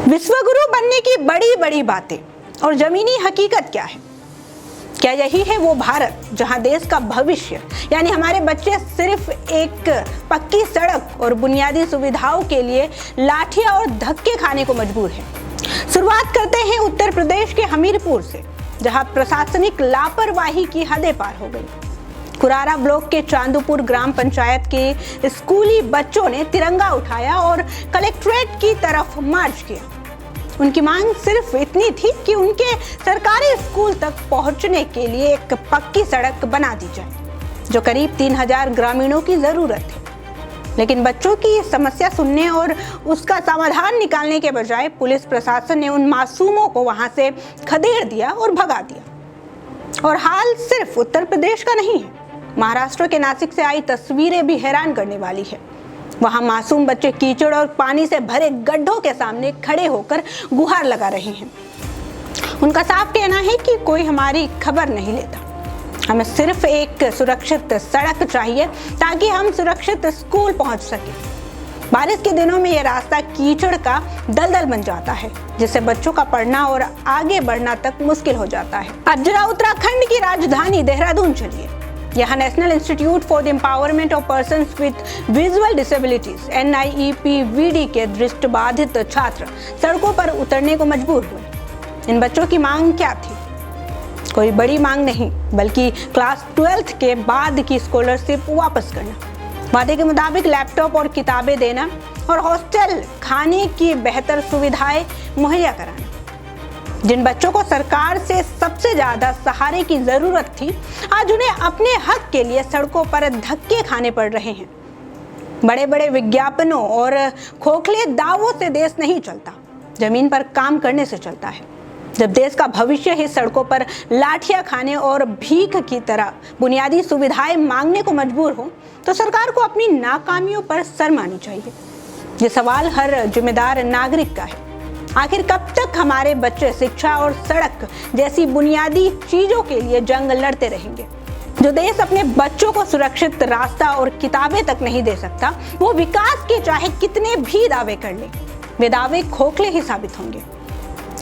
विश्वगुरु बनने की बड़ी बड़ी बातें और जमीनी हकीकत क्या है? क्या यही है वो भारत जहां देश का भविष्य यानी हमारे बच्चे सिर्फ एक पक्की सड़क और बुनियादी सुविधाओं के लिए लाठियां और धक्के खाने को मजबूर है? शुरुआत करते हैं उत्तर प्रदेश के हमीरपुर से, जहां प्रशासनिक लापरवाही की हदें पार हो गई। कुरारा ब्लॉक के चांदूपुर ग्राम पंचायत के स्कूली बच्चों ने तिरंगा उठाया और कलेक्ट्रेट की तरफ मार्च किया। उनकी मांग सिर्फ इतनी थी कि उनके सरकारी स्कूल तक पहुंचने के लिए एक पक्की सड़क बना दी जाए, जो करीब 3000 ग्रामीणों की जरूरत है। लेकिन बच्चों की समस्या सुनने और उसका समाधान निकालने के बजाय पुलिस प्रशासन ने उन मासूमों को वहां से खदेड़ दिया और भगा दिया। और हाल सिर्फ उत्तर प्रदेश का नहीं है, महाराष्ट्र के नासिक से आई तस्वीरें भी हैरान करने वाली है। वहां मासूम बच्चे कीचड़ और पानी से भरे गड्ढों के सामने खड़े होकर गुहार लगा रहे हैं। उनका साफ कहना है कि कोई हमारी खबर नहीं लेता, हमें सिर्फ एक सुरक्षित सड़क चाहिए ताकि हम सुरक्षित स्कूल पहुंच सके। बारिश के दिनों में यह रास्ता कीचड़ का दलदल बन जाता है, जिससे बच्चों का पढ़ना और आगे बढ़ना तक मुश्किल हो जाता है। अब जरा उत्तराखंड की राजधानी देहरादून चलिए। यहाँ national institute for the empowerment of persons with visual disabilities NIEPVD के दृष्टिबाधित छात्र सड़कों पर उतरने को मजबूर हुए। इन बच्चों की मांग क्या थी? कोई बड़ी मांग नहीं, बल्कि क्लास 12th के बाद की स्कॉलरशिप वापस करना, वादे के मुताबिक लैपटॉप और किताबें देना और हॉस्टल खाने की बेहतर सुविधाएं मुहैया कराना। जिन बच्चों को सरकार से सबसे ज्यादा सहारे की जरूरत थी, आज उन्हें अपने हक के लिए सड़कों पर धक्के खाने पड़ रहे हैं। बड़े बड़े विज्ञापनों और खोखले दावों से देश नहीं चलता, जमीन पर काम करने से चलता है। जब देश का भविष्य ही सड़कों पर लाठियां खाने और भीख की तरह बुनियादी सुविधाएं मांगने को मजबूर हो, तो सरकार को अपनी नाकामियों पर शर्म आनी चाहिए। ये सवाल हर जिम्मेदार नागरिक का है। आखिर कब तक हमारे बच्चे शिक्षा और सड़क जैसी बुनियादी चीजों के लिए जंग लड़ते रहेंगे? जो देश अपने बच्चों को सुरक्षित रास्ता और किताबें तक नहीं दे सकता, वो विकास के चाहे कितने भी दावे कर ले, वे दावे खोखले ही साबित होंगे।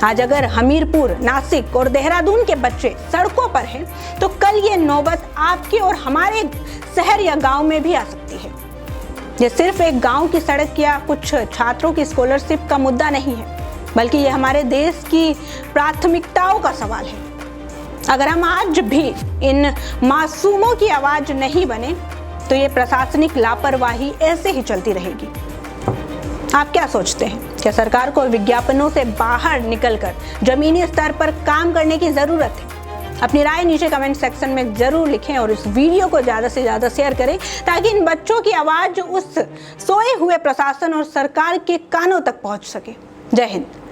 आज अगर हमीरपुर, नासिक और देहरादून के बच्चे सड़कों पर हैं, तो कल ये नौबत आपके और हमारे शहर या गांव में भी आ सकती है। ये सिर्फ एक गांव की सड़क या कुछ छात्रों की स्कॉलरशिप का मुद्दा नहीं है, बल्कि ये हमारे देश की प्राथमिकताओं का सवाल है। अगर हम आज भी इन मासूमों की आवाज नहीं बने, तो ये प्रशासनिक लापरवाही ऐसे ही चलती रहेगी। आप क्या सोचते हैं? क्या सरकार को विज्ञापनों से बाहर निकलकर जमीनी स्तर पर काम करने की जरूरत है? अपनी राय नीचे कमेंट सेक्शन में जरूर लिखें और इस वीडियो को ज्यादा से ज्यादा शेयर करें, ताकि इन बच्चों की आवाज उस सोए हुए प्रशासन और सरकार के कानों तक पहुंच सके। जय हिंद।